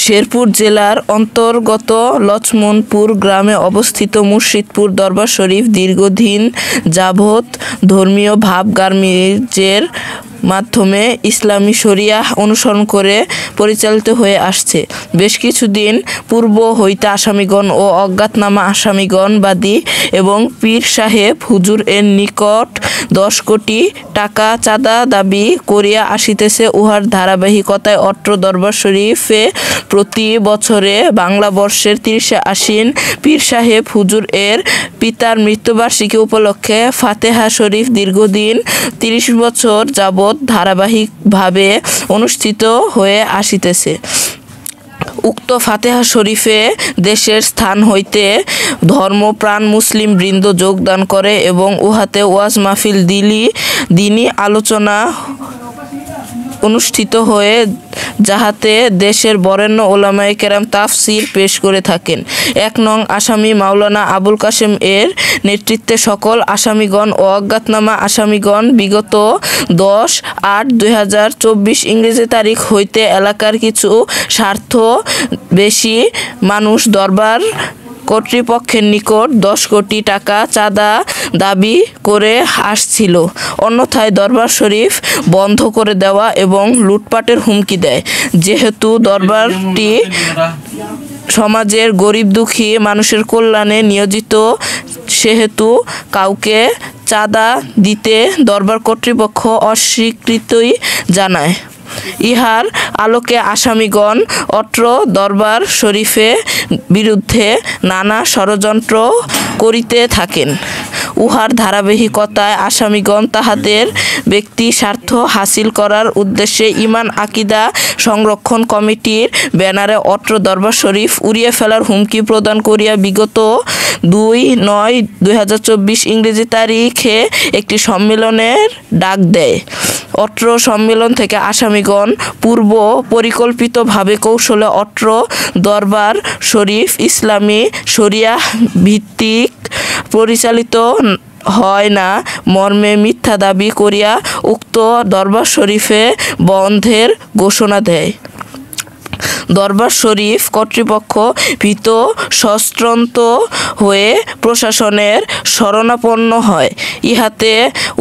শেরপুর জেলার অন্তর্গত লছমনপুর গ্রামে অবস্থিত মুর্শিদপুর দরবার শরীফ দীর্ঘদিন যাবৎ ধর্মীয় ভাব-গাম্ভীর্যের মাধ্যমে ইসলামী শরিয়াহ অনুসরণ করে পরিচালিত হয়ে আসছে। বেশ কিছুদিন পূর্ব হইতে আসামিগণ ও অজ্ঞাতনামা আসামিগণ বাদী এবং পীর সাহেব হুজুর এর নিকট 10 কোটি টাকা চাঁদা দাবি করিয়া আসিতেছে। উহার ধারাবাহিকতায় অত্র দরবার শরীফে প্রতি বছরে বাংলা বর্ষের 30 আশ্বিন পীর সাহেব হুজুর এর পিতার মৃত্যুবার্ষিকী উপলক্ষে ফাতেহা শরীফ দীর্ঘদিন 30 বছর যাবৎ ধারাবাহিকভাবে অনুষ্ঠিত হয়ে আসিতেছে। উক্ত ফাতেহা শরীফে দেশের স্থান হইতে ধর্মপ্রাণ মুসলিম বৃন্দ যোগদান করে এবং উহাতে ওয়াজ মাহফিল দিনী আলোচনা অনুষ্ঠিত হয়ে যাহাতে দেশের বরেণ্য ওলামায়ে কেরাম তাফসির পেশ করে থাকেন। 1 নং আসামি মাওলানা আবুল কাশেম এর নেতৃত্বে সকল আসামিগণ ও অজ্ঞাতনামা আসামিগণ বিগত 10/8/2024 ইংরেজি তারিখ হইতে এলাকার কিছু স্বার্থবেশী মানুষ দরবার কর্তৃপক্ষের নিকট 10 কোটি টাকা চাঁদা দাবি করে আসছিল। অন্যথায় দরবার শরীফ বন্ধ করে দেওয়া এবং লুটপাটের হুমকি দেয়। যেহেতু দরবারটি সমাজের গরিব দুঃখী মানুষের কল্যাণে নিয়োজিত, সেহেতু কাউকে চাঁদা দিতে দরবার কর্তৃপক্ষ অস্বীকৃতি জানায়। ইহার আলোকে আসামিগণ অত্র দরবার শরীফে বিরুদ্ধে নানা ষড়যন্ত্র করিতে থাকেন। উহার ধারাবাহিকতায় আসামিগণ তাহাদের ব্যক্তি স্বার্থ হাসিল করার উদ্দেশ্যে ঈমান আকিদা সংরক্ষণ কমিটির ব্যানারে অত্র দরবার শরীফ উড়িয়ে ফেলার হুমকি প্রদান করিয়া বিগত 2/9/2024 ইংরেজি তারিখে একটি সম্মেলনের ডাক দেয়। অত্র সম্মেলন থেকে আসামিগণ পূর্ব পরিকল্পিতভাবে কৌশলে অত্র দরবার শরীফ ইসলামী শরিয়াহ ভিত্তিক পরিচালিত হয় না মর্মে মিথ্যা দাবি করিয়া উক্ত দরবার শরীফে বন্ধের ঘোষণা দেয়। দরবার শরীফ কর্তৃপক্ষ ভীত সন্ত্রস্ত হয়ে প্রশাসনের শরণাপন্ন হয়। ইহাতে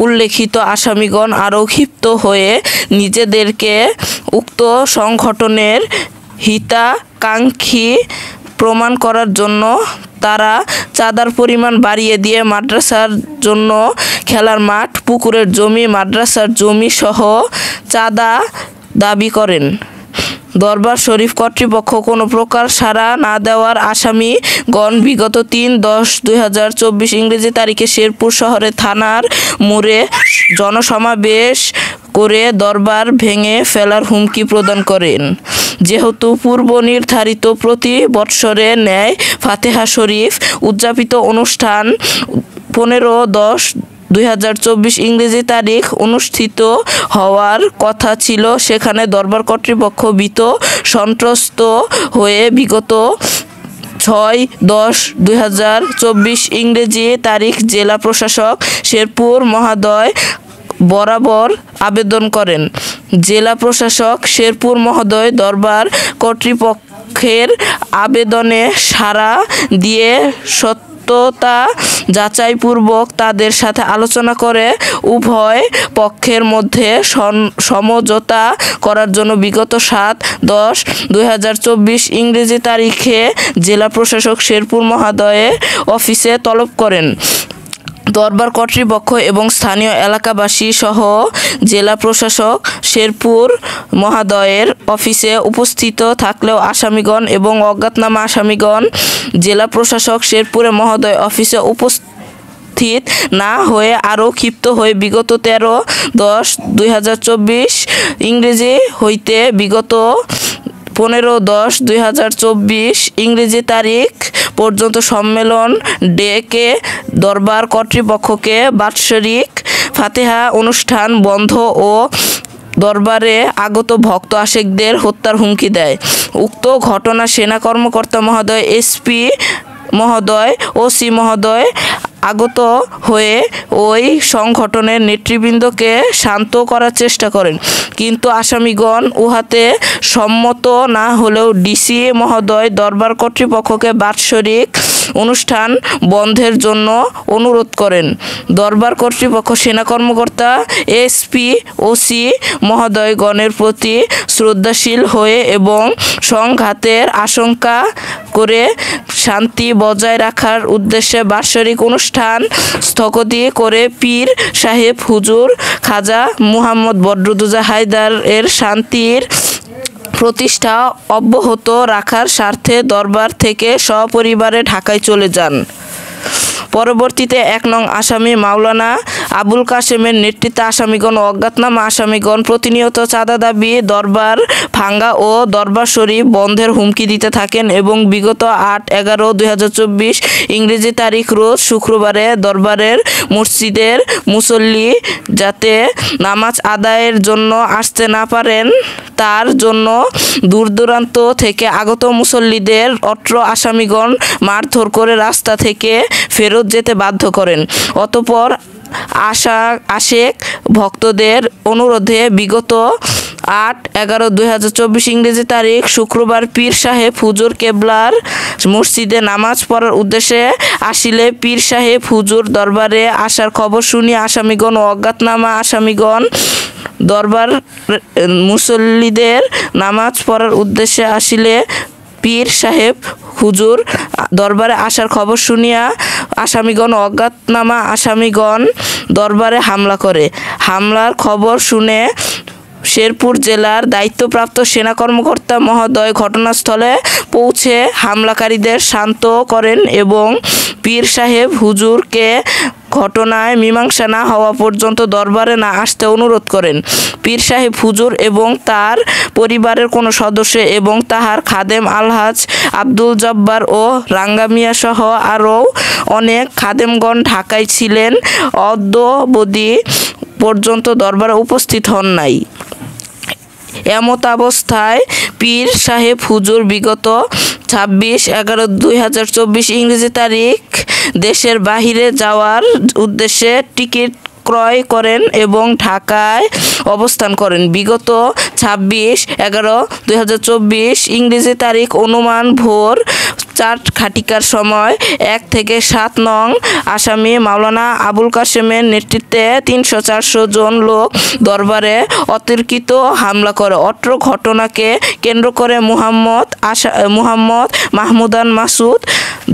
উল্লেখিত আসামিগণ আরও ক্ষিপ্ত হয়ে নিজেদেরকে উক্ত সংগঠনের হিতাকাঙ্ক্ষী প্রমাণ করার জন্য তারা চাঁদার পরিমাণ বাড়িয়ে দিয়ে মাদ্রাসার জন্য খেলার মাঠ, পুকুরের জমি, মাদ্রাসার জমি সহ চাঁদা দাবি করেন। দরবার শরীফ কর্তৃপক্ষ কোনো প্রকার সাড়া না দেওয়ার আসামিগণ বিগত 3/10/2024 ইংরেজি তারিখে শেরপুর শহরে থানার মোড়ে জনসমাবেশ করে দরবার ভেঙে ফেলার হুমকি প্রদান করেন। যেহেতু পূর্ব নির্ধারিত প্রতি বৎসরের ন্যায় ফাতেহা শরীফ উদযাপিত অনুষ্ঠান 15/10/2024 ইংরেজি তারিখ অনুষ্ঠিত হওয়ার কথা ছিল, সেখানে দরবার কর্তৃপক্ষ ভীত সন্ত্রস্ত হয়ে বিগত 6/10/2024 ইংরেজি তারিখ জেলা প্রশাসক শেরপুর মহোদয় বরাবর আবেদন করেন। জেলা প্রশাসক শেরপুর মহোদয় দরবার কর্তৃপক্ষের আবেদনে সাড়া দিয়ে সত্যতা যাচাইপূর্বক তাদের সাথে আলোচনা করে উভয় পক্ষের মধ্যে সমঝোতা করার জন্য বিগত 7/10/2024 ইংরেজি তারিখে জেলা প্রশাসক শেরপুর মহোদয়ের অফিসে তলব করেন। দরবার কর্তৃপক্ষ এবং স্থানীয় এলাকাবাসী সহ জেলা প্রশাসক শেরপুর মহোদয়ের অফিসে উপস্থিত থাকলেও আসামিগণ এবং অজ্ঞাতনামা আসামিগণ জেলা প্রশাসক শেরপুর মহোদয় অফিসে উপস্থিত না হয়ে আরও ক্ষিপ্ত হয়ে বিগত 13/10/2024 ইংরেজি হইতে বিগত 15/10/2024 ইংরেজি তারিখ পর্যন্ত সম্মেলন ডেকে দরবার কর্তৃপক্ষকে বাৎসরিক ফাতেহা অনুষ্ঠান বন্ধ ও দরবারে আগত ভক্ত আশেকদের হত্যার হুমকি দেয়। উক্ত ঘটনা সেনা কর্মকর্তা মহোদয়, এসপি মহোদয়, ওসি মহোদয়, আগত হয়ে ওই সংগঠনের নেতৃবৃন্দকে শান্ত করার চেষ্টা করেন, কিন্তু আসামিগণ উহাতে সম্মত না হলেও ডিসি মহোদয় দরবার কর্তৃপক্ষকে বাৎসরিক অনুষ্ঠান বন্ধের জন্য অনুরোধ করেন। দরবার কর্তৃপক্ষ সেনা কর্মকর্তা, এসপি, ওসি মহোদয়গণের প্রতি শ্রদ্ধাশীল হয়ে এবং সংঘাতের আশঙ্কা করে শান্তি বজায় রাখার উদ্দেশ্যে বাৎসরিক অনুষ্ঠান স্থগতি করে পীর সাহেব হুজুর খাজা মুহাম্মদ বদরুদ্দোজা হায়দার এর শান্তির প্রতিষ্ঠা অব্যাহত রাখার স্বার্থে দরবার থেকে সপরিবারে ঢাকায় চলে যান। পরবর্তীতে ১ নং আসামি মাওলানা আবুল কাশেমের নেতৃত্বে আসামিগণ ও অজ্ঞাতনামা আসামিগণ প্রতিনিয়ত চাঁদা দাবি, দরবার ভাঙ্গা ও দরবার শরীফ বন্ধের হুমকি দিতে থাকেন এবং বিগত ৮/১১/২০২৪ ইংরেজি তারিখ রোজ শুক্রবারে দরবারের মসজিদের মুসল্লি যাতে নামাজ আদায়ের জন্য আসতে না পারেন তার জন্য দূর দূরান্ত থেকে আগত মুসল্লিদের অত্র আসামিগণ মারধর করে রাস্তা থেকে ফেরত যেতে বাধ্য করেন। অতঃপর আশেক ভক্তদের অনুরোধে বিগত ৮/১১/২০২৪ ইংরেজি তারিখ শুক্রবার পীর সাহেব হুজুর কেবলার মসজিদে নামাজ পড়ার উদ্দেশ্যে আসিলে পীর সাহেব হুজুর দরবারে আসার খবর শুনিয়ে আসামিগণ ও অজ্ঞাতনামা আসামিগণ দরবার মুসল্লিদের নামাজ পড়ার উদ্দেশ্যে আসিলে পীর সাহেব হুজুর দরবারে আসার খবর শুনিয়া আসামিগণ অজ্ঞাতনামা আসামিগণ দরবারে হামলা করে। হামলার খবর শুনে শেরপুর জেলার দায়িত্বপ্রাপ্ত সেনা কর্মকর্তা মহোদয় ঘটনাস্থলে পৌঁছে হামলাকারীদের শান্ত করেন এবং পীর সাহেব হুজুরকে ঘটনায় মীমাংসা না হওয়া পর্যন্ত দরবারে না আসতে অনুরোধ করেন। পীর সাহেব হুজুর এবং তার পরিবারের কোনো সদস্য এবং তাহার খাদেম আলহাজ আব্দুল জব্বার ও রাঙ্গামিয়া সহ আরও অনেক খাদেমগণ ঢাকায় ছিলেন, অদ্যাবধি পর্যন্ত দরবারে উপস্থিত হন নাই। এমতাবস্থায় পীর সাহেব হুজুর বিগত ২৬/১১/২০২৪ ইংরেজি তারিখ দেশের বাহিরে যাওয়ার উদ্দেশ্যে টিকিট ক্রয় করেন এবং ঢাকায় অবস্থান করেন। বিগত ২৬/১১/২০২৪ ইংরেজি তারিখ অনুমান ভোর ৪ ঘটিকার সময় ১ থেকে ৭ নং আসামি মাওলানা আবুল কাশেমের নেতৃত্বে ৩০০-৪০০ জন লোক দরবারে অতর্কিত হামলা করে। অত্র ঘটনাকে কেন্দ্র করে মুহাম্মদ মাহমুদান মাসুদ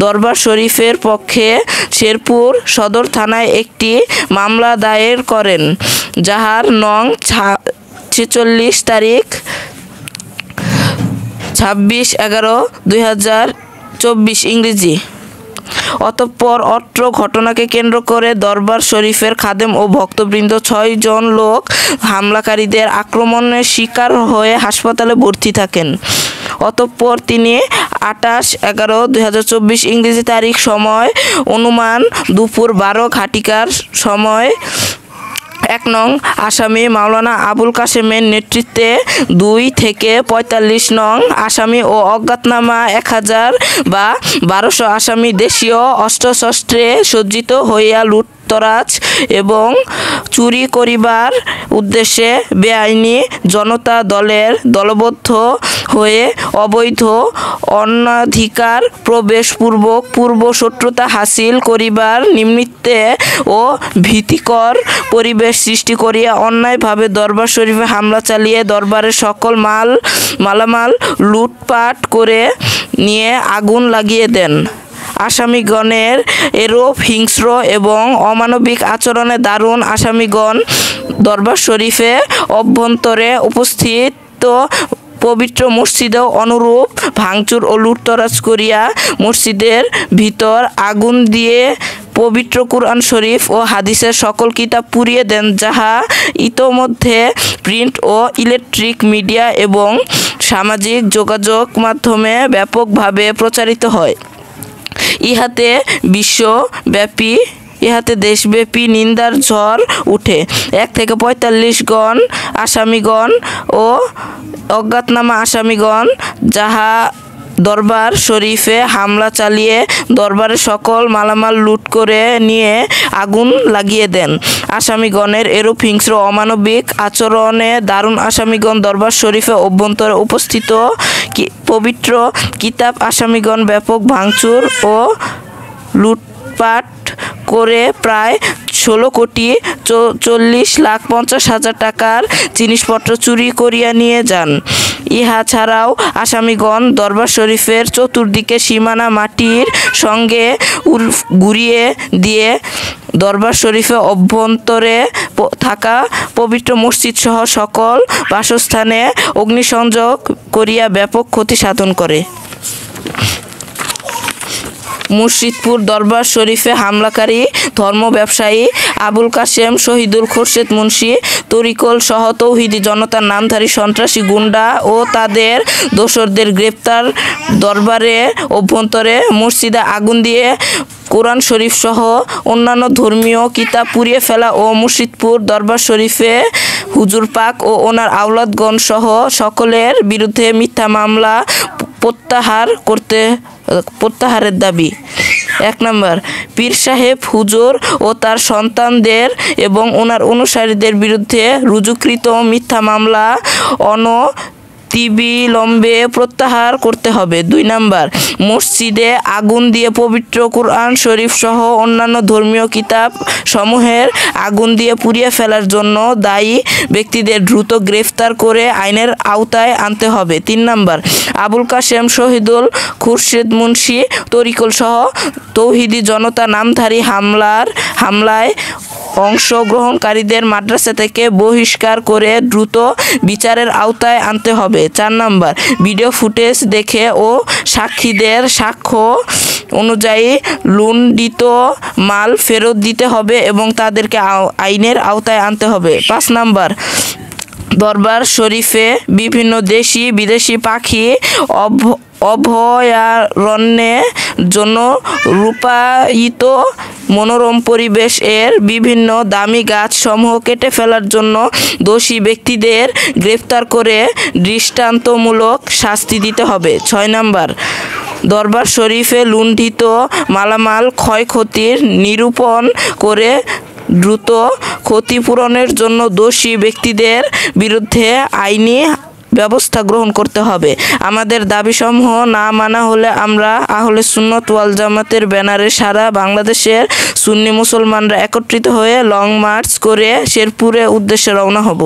দরবার শরীফের পক্ষে শেরপুর সদর থানায় একটি মামলা দায়ের করেন, যাহার নং ৪৬ তারিখ ২৬/১১/২০২৪ ইংরেজি। অতঃপর অত্র ঘটনাকে কেন্দ্র করে দরবার শরীফের খাদেম ও ভক্তবৃন্দ ৬ জন লোক হামলাকারীদের আক্রমণের শিকার হয়ে হাসপাতালে ভর্তি থাকেন। অতঃপর তিনি ২৮/১১/২০২৪ ইংরেজি তারিখ সময় অনুমান দুপুর ১২ ঘটিকার সময় ১ নং আসামি মাওলানা আবুল কাশেমের নেতৃত্বে ২ থেকে ৪৫ নং আসামি ও অজ্ঞাতনামা ১০০০ বা ১২০০ আসামি দেশীয় অস্ত্রশস্ত্রে সজ্জিত হইয়া লুটতরাজ এবং চুরি করিবার উদ্দেশ্যে বেআইনি জনতা দলের দলবদ্ধ হয়ে অবৈধ অনধিকার প্রবেশপূর্বক পূর্ব শত্রুতা হাসিল করিবার নিমিত্তে ও ভীতিকর পরিবেশ সৃষ্টি করিয়া অন্যায়ভাবে দরবার শরীফে হামলা চালিয়ে দরবারের সকল মালামাল লুটপাট করে নিয়ে আগুন লাগিয়ে দেন। আসামিগণের এরূপ হিংস্র এবং অমানবিক আচরণে দারুণ আসামিগণ দরবার শরীফে অভ্যন্তরে উপস্থিত পবিত্র মসজিদেও অনুরূপ ভাঙচুর ও লুটতরাজ করিয়া মসজিদের ভিতর আগুন দিয়ে পবিত্র কুরআন শরীফ ও হাদিসের সকল কিতাব পুড়িয়ে দেন, যাহা ইতোমধ্যে প্রিন্ট ও ইলেকট্রিক মিডিয়া এবং সামাজিক যোগাযোগ মাধ্যমে ব্যাপকভাবে প্রচারিত হয়। ইহাতে দেশব্যাপী নিন্দার ঝড় উঠে। ১ থেকে ৪৫ গণ আসামিগণ ও অজ্ঞাতনামা আসামিগণ দরবার শরীফে হামলা চালিয়ে দরবারের সকল মালামাল লুট করে নিয়ে আগুন লাগিয়ে দেন। আসামিগণের এরূপ হিংস্র অমানবিক আচরণে দারুণ আসামিগণ দরবার শরীফে অভ্যন্তরে উপস্থিত পবিত্র কিতাব আসামিগণ ব্যাপক ভাঙচুর ও লুটপাট করে প্রায় 16,40,50,000 টাকার জিনিসপত্র চুরি করিয়া নিয়ে যান। ইহা ছাড়াও আসামিগণ দরবার শরীফের চতুর্দিকে সীমানা মাটির সঙ্গে ঘুরিয়ে দিয়ে দরবার শরীফে অভ্যন্তরে থাকা পবিত্র মসজিদ সহ সকল বাসস্থানে অগ্নিসংযোগ করিয়া ব্যাপক ক্ষতি সাধন করে। মুর্শিদপুর দরবার শরীফে হামলাকারী ধর্ম ব্যবসায়ী আবুল কাশেম শহীদুল খোরশেদ মুন্সি তরিকুল সহ তৌহিদি জনতার নামধারী সন্ত্রাসী গুন্ডা ও তাদের দোসরদের গ্রেপ্তার দরবারে অভ্যন্তরে মসজিদে আগুন দিয়ে কোরআন শরীফ সহ অন্যান্য ধর্মীয় কিতাব পুড়িয়ে ফেলা ও মুর্শিদপুর দরবার শরীফে হুজুর পাক ও ওনার আওলাদগণ সহ সকলের বিরুদ্ধে মিথ্যা মামলা প্রত্যাহারের দাবি। 1 নম্বর, পীর সাহেব হুজুর ও তার সন্তানদের এবং ওনার অনুসারীদের বিরুদ্ধে রুজুকৃত মিথ্যা মামলা অনতিবিলম্বে প্রত্যাহার করতে হবে। 2 নম্বর, মসজিদে আগুন দিয়ে পবিত্র কোরআন শরীফ সহ অন্যান্য ধর্মীয় কিতাব সমূহের আগুন দিয়ে পুড়িয়ে ফেলার জন্য দায়ী ব্যক্তিদের দ্রুত গ্রেফতার করে আইনের আওতায় আনতে হবে। 3 নম্বর, আবুল কাশেম শহীদুল খুরশেদ মুন্সি তরিকুল সহ তৌহিদি জনতা নামধারী হামলায় অংশগ্রহণকারীদের মাদ্রাসা থেকে বহিষ্কার করে দ্রুত বিচারের আওতায় আনতে হবে। 4 নম্বর, ভিডিও ফুটেজ দেখে ও সাক্ষীদের সাক্ষ্য অনুযায়ী লুণ্ঠিত মাল ফেরত দিতে হবে এবং তাদেরকে আইনের আওতায় আনতে হবে। 5 নম্বর, দরবার শরীফে বিভিন্ন দেশি বিদেশি পাখি অভয়ারণ্যের জন্য রূপায়িত মনোরম পরিবেশ এর বিভিন্ন দামি গাছ সমূহ কেটে ফেলার জন্য দোষী ব্যক্তিদের গ্রেফতার করে দৃষ্টান্তমূলক শাস্তি দিতে হবে। 6 নম্বর, দরবার শরীফে লুণ্ঠিত মালামাল ক্ষয়ক্ষতির নিরূপণ করে দ্রুত ক্ষতিপূরণের জন্য দোষী ব্যক্তিদের বিরুদ্ধে আইনি ব্যবস্থা গ্রহণ করতে হবে। আমাদের দাবিসমূহ না মানা হলে আমরা আহলে সুন্নাত ওয়াল জামাতের ব্যানারে সারা বাংলাদেশের সুন্নি মুসলমানরা একত্রিত হয়ে লং মার্চ করে শেরপুরের উদ্দেশ্যে রওনা হব।